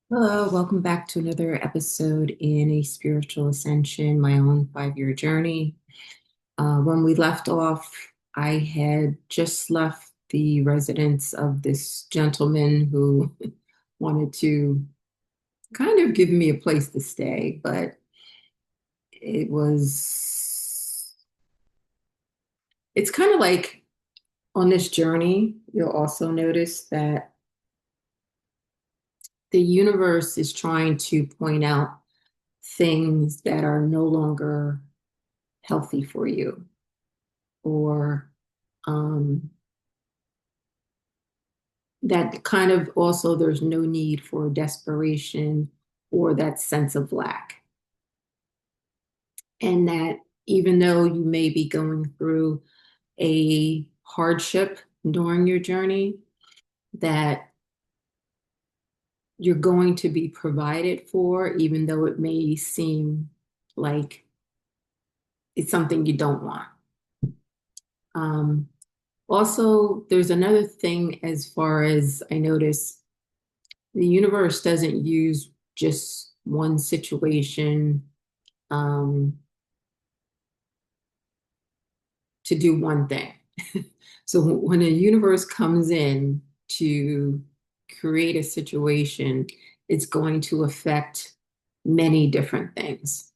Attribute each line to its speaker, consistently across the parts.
Speaker 1: Hello, welcome back to another episode in a Spiritual Ascension, my own 5-year journey. When we left off, I had just left the residence of this gentleman who wanted to kind of give me a place to stay, but it was, it's kind of like on this journey, you'll also notice that the universe is trying to point out things that are no longer healthy for you, or um, that kind of also there's no need for desperation or that sense of lack. And that even though you may be going through a hardship during your journey, that you're going to be provided for, even though it may seem like it's something you don't want. Um, Also, there's another thing as far as I notice the universe doesn't use just one situation um, to do one thing. So when a universe comes in to create a situation, it's going to affect many different things.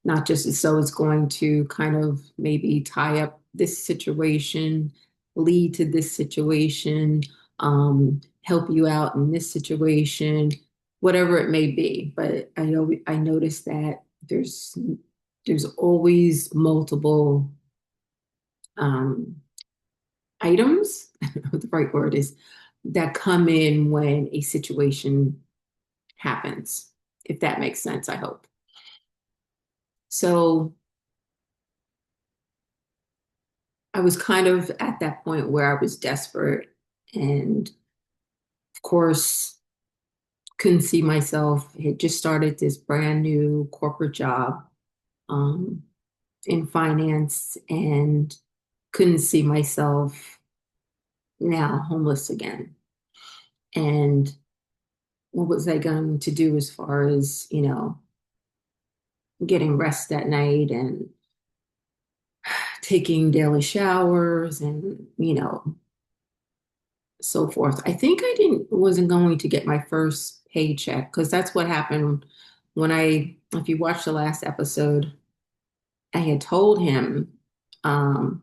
Speaker 1: Not just so it's going to kind of maybe tie up this situation, lead to this situation, help you out in this situation, whatever it may be. But I know I noticed that there's always multiple um, items, I don't know what the right word is, that come in when a situation happens, if that makes sense, I hope. So I was kind of at that point where I was desperate and, of course, couldn't see myself. Had just started this brand new corporate job um, in finance and couldn't see myself now homeless again. And what was I going to do as far as, getting rest at night and taking daily showers and, so forth. I think I didn't wasn't going to get my first paycheck because that's what happened when if you watch the last episode, I had told him um,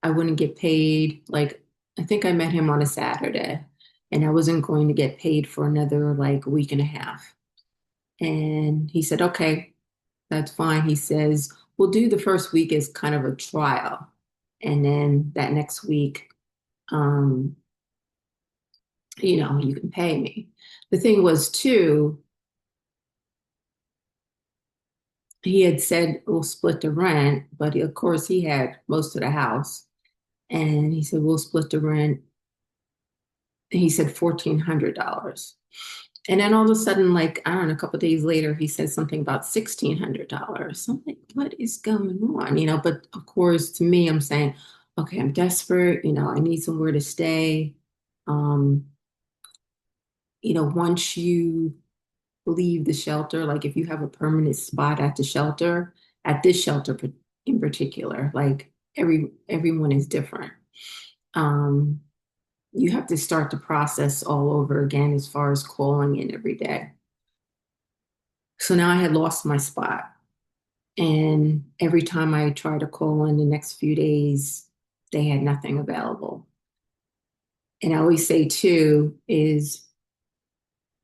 Speaker 1: I wouldn't get paid. Like, I think I met him on a Saturday and I wasn't going to get paid for another like week and a half. And he said, okay, that's fine. He says, we'll do the first week as kind of a trial. And then that next week, um, you can pay me. The thing was, too, he had said we'll split the rent, but of course, he had most of the house. And he said, we'll split the rent. And he said $1,400. And then all of a sudden, like, I don't know, a couple of days later, he said something about $1,600. I'm like, what is going on? But of course, to me, I'm saying, okay, I'm desperate. I need somewhere to stay. Um, once you leave the shelter, like if you have a permanent spot at the shelter, at this shelter in particular, like everyone is different. Um, you have to start the process all over again as far as calling in every day. So now I had lost my spot. And every time I tried to call in the next few days, they had nothing available. And I always say, too, is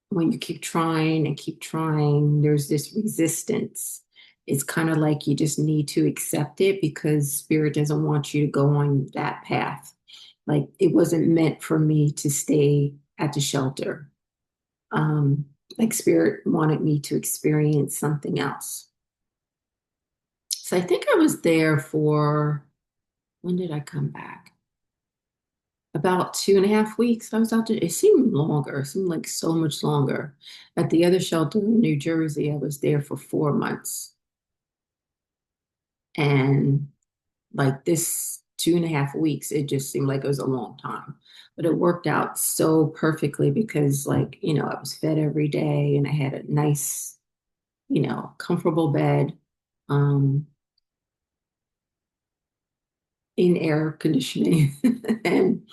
Speaker 1: when you keep trying, there's this resistance. It's kind of like you just need to accept it because spirit doesn't want you to go on that path. Like it wasn't meant for me to stay at the shelter. Like spirit wanted me to experience something else. So I think I was there for, when did I come back? About 2.5 weeks. I was out there. It seemed longer. It seemed like so much longer. At the other shelter in New Jersey, I was there for 4 months. And like this 2.5 weeks, it just seemed like it was a long time. But it worked out so perfectly because, like, I was fed every day and I had a nice, comfortable bed, um, in air conditioning. And,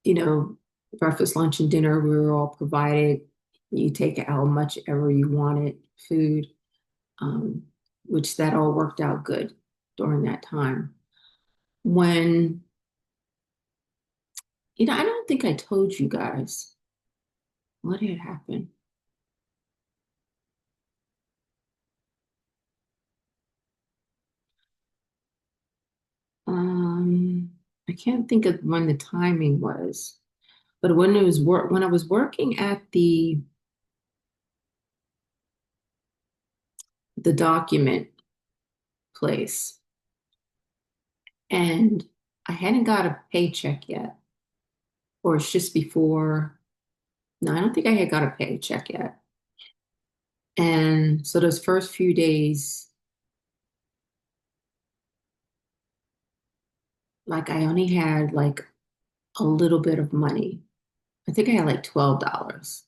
Speaker 1: you know, breakfast, lunch, and dinner, we were all provided. You take how much ever you wanted, food, um, which that all worked out good during that time. When, I don't think I told you guys what had happened. Um, I can't think of when the timing was, but when I was working at the document place, and I hadn't got a paycheck yet, or it's just before. No, I don't think I had got a paycheck yet. And so those first few days, like I only had like a little bit of money. I think I had like $12.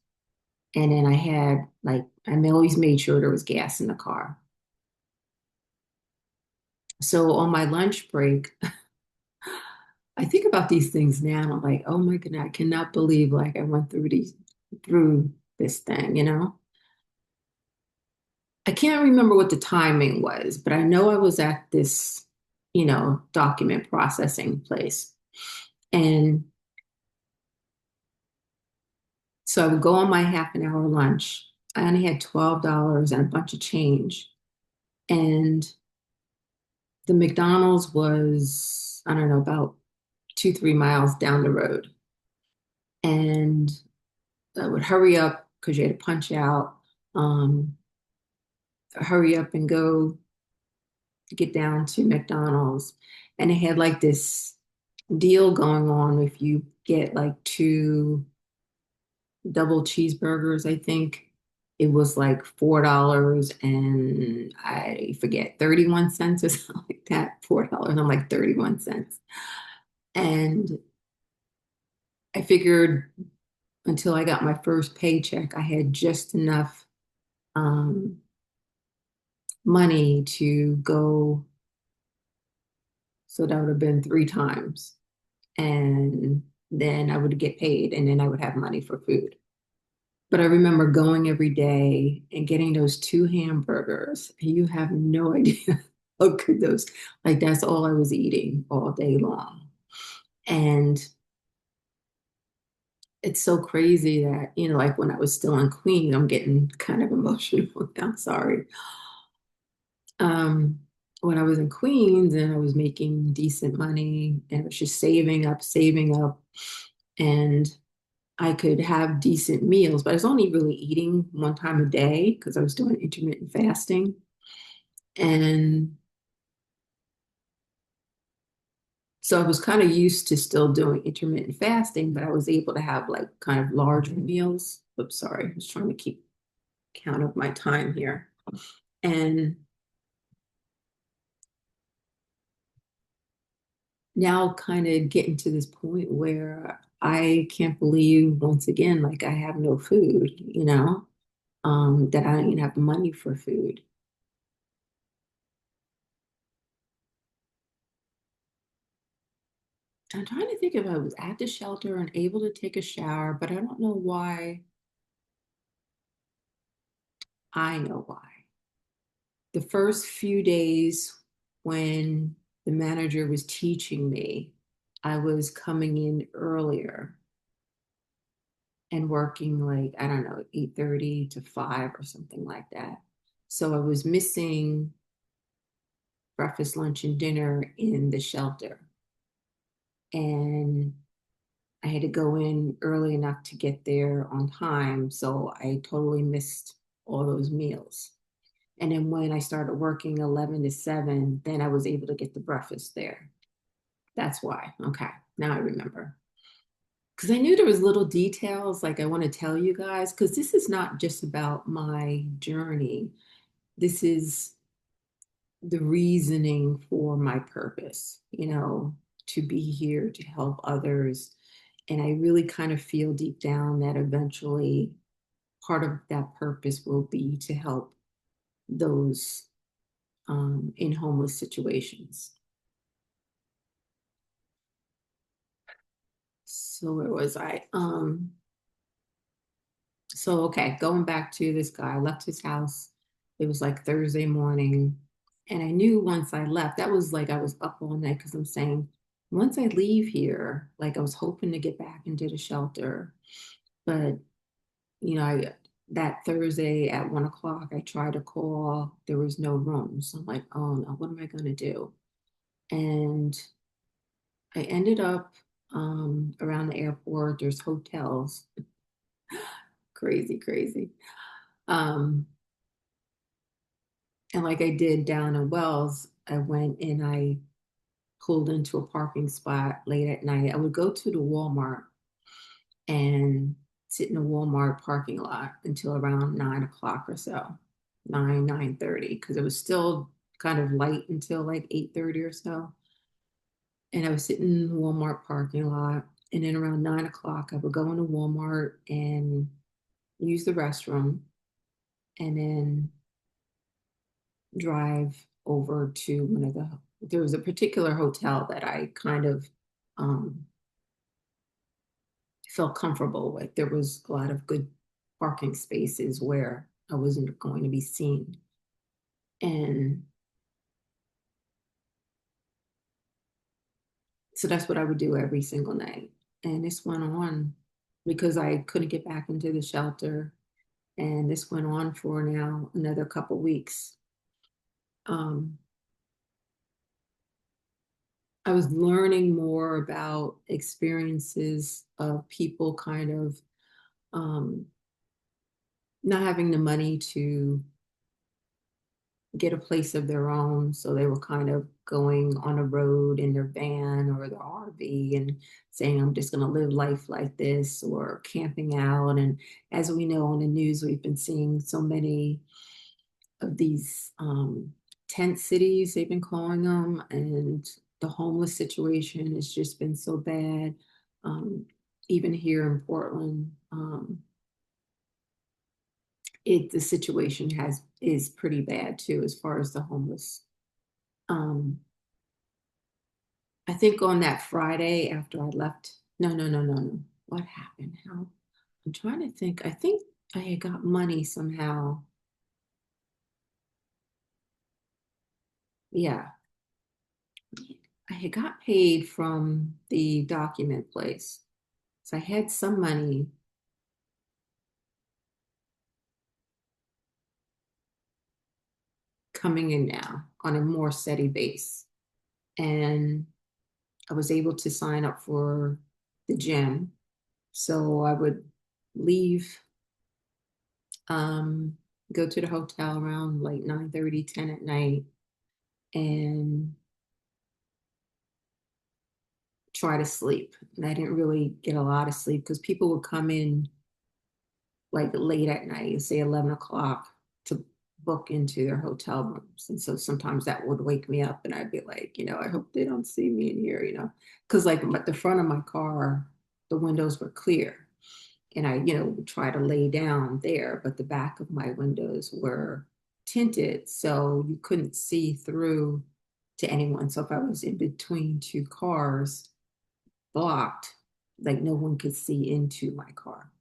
Speaker 1: And then I had like, always made sure there was gas in the car. So on my lunch break, I think about these things now and I'm like, oh my goodness, I cannot believe like I went through this thing. I can't remember what the timing was, but I know I was at this, document processing place. And so I would go on my half an hour lunch. I only had $12 and a bunch of change. And the McDonald's was, I don't know, about 2, 3 miles down the road. And I would hurry up because you had to punch out, um, hurry up and go to get down to McDonald's. And they had like this deal going on if you get like two double cheeseburgers, I think. It was like $4 and I forget, 31 cents or something like that. $4 and like 31 cents. And I figured until I got my first paycheck, I had just enough um, money to go. So that would have been 3 times. And then I would get paid and then I would have money for food. But I remember going every day and getting those two hamburgers. And you have no idea how good those, like that's all I was eating all day long. And it's so crazy that, like when I was still in Queens, I'm getting kind of emotional now, sorry. Um, when I was in Queens and I was making decent money and I was just saving up, and I could have decent meals, but I was only really eating 1 time a day because I was doing intermittent fasting. And so I was kind of used to still doing intermittent fasting, but I was able to have like kind of larger meals. Oops, sorry, I was trying to keep count of my time here. And now kind of getting to this point where I can't believe once again, like I have no food, that I don't even have money for food. I'm trying to think if I was at the shelter and able to take a shower, but I don't know why. I know why. The first few days when the manager was teaching me, I was coming in earlier and working like, I don't know, 8:30 to 5 or something like that. So I was missing breakfast, lunch, and dinner in the shelter. And I had to go in early enough to get there on time. So I totally missed all those meals. And then when I started working 11 to 7, then I was able to get the breakfast there. That's why. Okay. Now I remember. Because I knew there was little details like I want to tell you guys, because this is not just about my journey. This is the reasoning for my purpose, to be here to help others. And I really kind of feel deep down that eventually part of that purpose will be to help those in homeless situations. So where was I? So okay, going back to this guy, I left his house. It was like Thursday morning. And I knew once I left, that was like I was up all night because I'm saying, once I leave here, like I was hoping to get back into the shelter. But, that Thursday at 1 o'clock, I tried to call. There was no room. So I'm like, oh no, what am I going to do? And I ended up around the airport. There's hotels. Crazy, crazy. Um, and like I did down in Wells, I went and I pulled into a parking spot late at night. I would go to the Walmart and sit in the Walmart parking lot until around 9 o'clock or so, 9:30, because it was still kind of light until like 8:30 or so. And I was sitting in the Walmart parking lot. And then around 9 o'clock, I would go into Walmart and use the restroom and then drive over to there was a particular hotel that I kind of um, felt comfortable with. There was a lot of good parking spaces where I wasn't going to be seen. And so that's what I would do every single night. And this went on because I couldn't get back into the shelter. And this went on for now another couple weeks. Um, I was learning more about experiences of people kind of um, not having the money to get a place of their own. So they were kind of going on a road in their van or their RV and saying, I'm just going to live life like this, or camping out. And as we know on the news, we've been seeing so many of these tent cities, they've been calling them. And the homeless situation has just been so bad. Even here in Portland, the situation is pretty bad too, as far as the homeless. Um, I think on that Friday after I left, no, no, no, no, no. What happened? How? I'm trying to think. I think I had got money somehow. Yeah, I had got paid from the document place. So I had some money coming in now on a more steady base. And I was able to sign up for the gym. So I would leave, um, go to the hotel around like 9:30, 10 at night, and try to sleep. And I didn't really get a lot of sleep because people would come in like late at night, say 11 o'clock, to book into their hotel rooms. And so sometimes that would wake me up and I'd be like, I hope they don't see me in here, because like the front of my car, the windows were clear. And I, would try to lay down there, but the back of my windows were tinted, so you couldn't see through to anyone. So if I was in between two cars blocked, like no one could see into my car.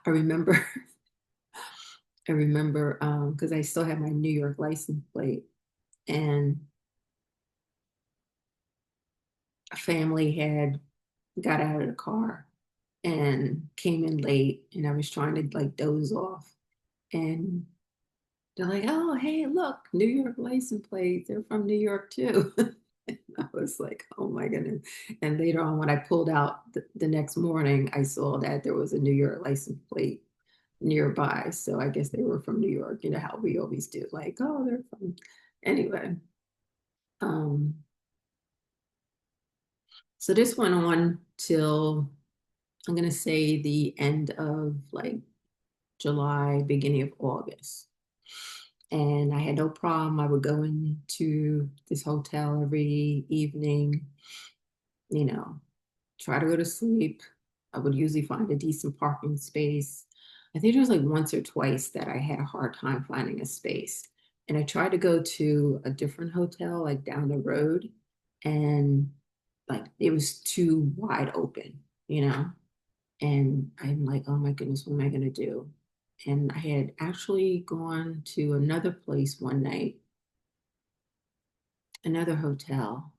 Speaker 1: I remember, I remember, because I still had my New York license plate, and a family had got out of the car and came in late, and I was trying to like doze off, and they're like, oh, hey, look, New York license plate. They're from New York too. I was like, oh my goodness. And later on, when I pulled out the next morning, I saw that there was a New York license plate nearby. So I guess they were from New York, how we always do, like, oh, they're from. Anyway, um, so this went on till I'm going to say the end of like July, beginning of August. And I had no problem. I would go into this hotel every evening, you know, try to go to sleep. I would usually find a decent parking space. I think there was like once or twice that I had a hard time finding a space. And I tried to go to a different hotel like down the road, and like it was too wide open, you know? And I'm like, oh my goodness, what am I going to do? And I had actually gone to another place one night, another hotel,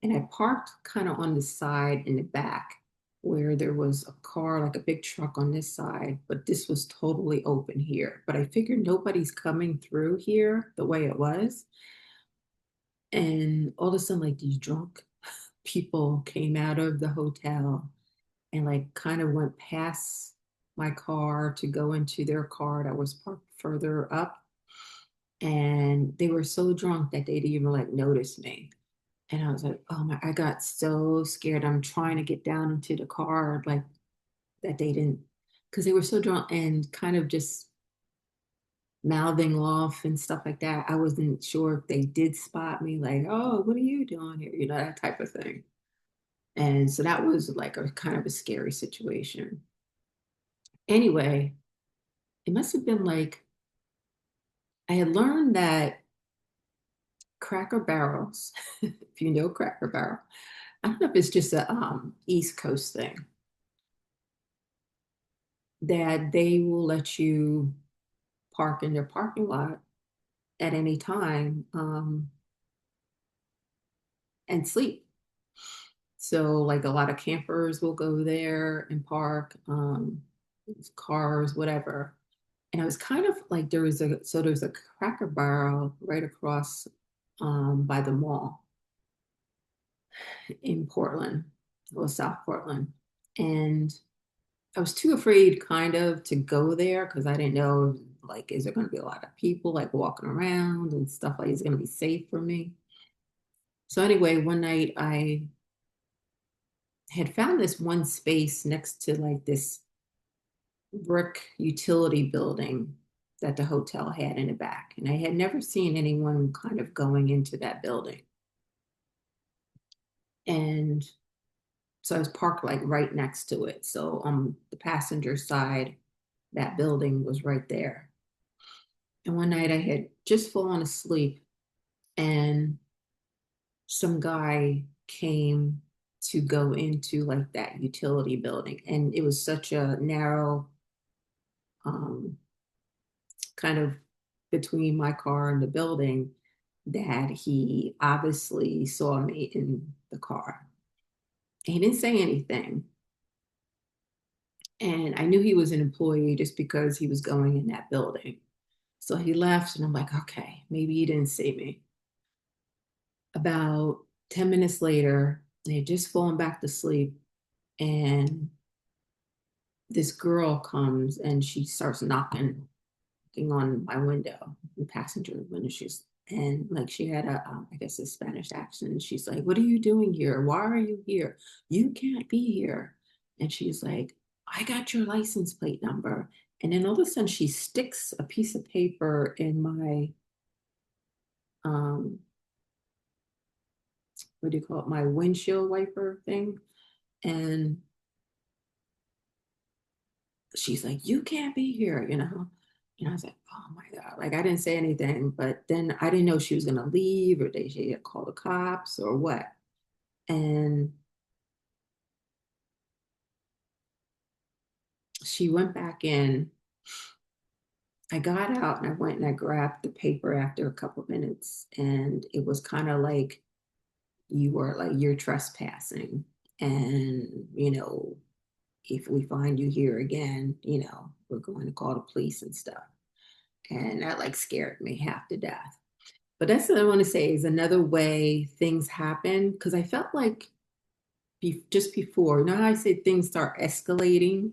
Speaker 1: and I parked kind of on the side in the back where there was a car, like a big truck on this side, but this was totally open here. But I figured nobody's coming through here the way it was. And all of a sudden, like these drunk people came out of the hotel and like kind of went past my car to go into their car that was parked further up. And they were so drunk that they didn't even like notice me. And I was like, oh my, I got so scared. I'm trying to get down into the car, like that they didn't, because they were so drunk and kind of just mouthing off and stuff like that. I wasn't sure if they did spot me, like, oh, what are you doing here? You know, that type of thing. And so that was like a kind of a scary situation. Anyway, it must have been like, I had learned that Cracker Barrels, if you know Cracker Barrel, I don't know if it's just a East Coast thing, that they will let you park in their parking lot at any time and sleep. So, like a lot of campers will go there and park, cars, whatever. And I was kind of like there's a Cracker Barrel right across by the mall in Portland, or South Portland. And I was too afraid kind of to go there because I didn't know like is there going to be a lot of people like walking around and stuff like is it going to be safe for me. So anyway, one night I had found this one space next to like this brick utility building that the hotel had in the back, and I had never seen anyone kind of going into that building. And so I was parked like right next to it. So on the passenger side, that building was right there. And one night I had just fallen asleep, and some guy came to go into like that utility building. And it was such a narrow um, kind of between my car and the building that he obviously saw me in the car. He didn't say anything. And I knew he was an employee just because he was going in that building. So he left, and I'm like, okay, maybe he didn't see me. About 10 minutes later, I had just fallen back to sleep, and this girl comes and she starts knocking on my window, the passenger window. And like she had I guess a Spanish accent. She's like, "What are you doing here? Why are you here? You can't be here." And she's like, "I got your license plate number." And then all of a sudden, she sticks a piece of paper in my um, what do you call it? My windshield wiper thing, and she's like, "You can't be here," you know. And I was like, "Oh my God." Like I didn't say anything, but then I didn't know she was gonna leave or she had called the cops or what. And she went back in. I got out and I went and I grabbed the paper after a couple of minutes. And it was kind of like you're trespassing. And, if we find you here again, we're going to call the police and stuff. And that like scared me half to death. But that's what I want to say is another way things happen because I felt like just before, how I say things start escalating,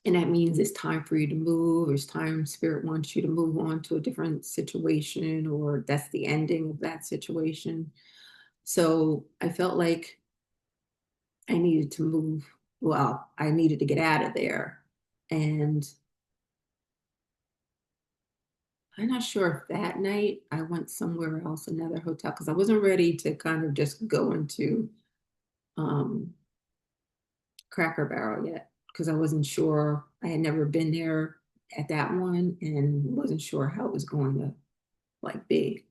Speaker 1: and that means it's time for you to move, or it's time spirit wants you to move on to a different situation, or that's the ending of that situation. So I felt like I needed to move. Well, I needed to get out of there. And I'm not sure if that night I went somewhere else, another hotel, because I wasn't ready to kind of just go into um, Cracker Barrel yet, because I wasn't sure. I had never been there at that one and wasn't sure how it was going to like be.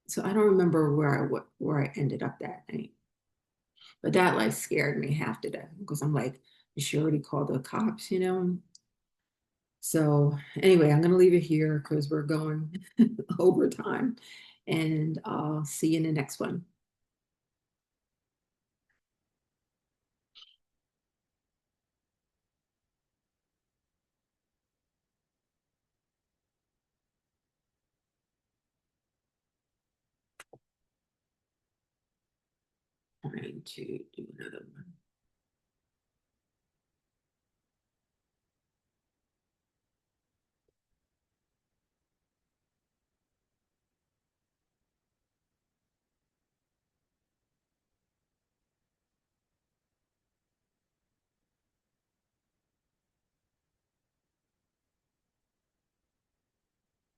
Speaker 1: So I don't remember where I ended up that night. But that like scared me half to death because I'm like, did she already called the cops, you know? So anyway, I'm gonna leave it here because we're going over time. And I'll see you in the next one. Trying to do another one.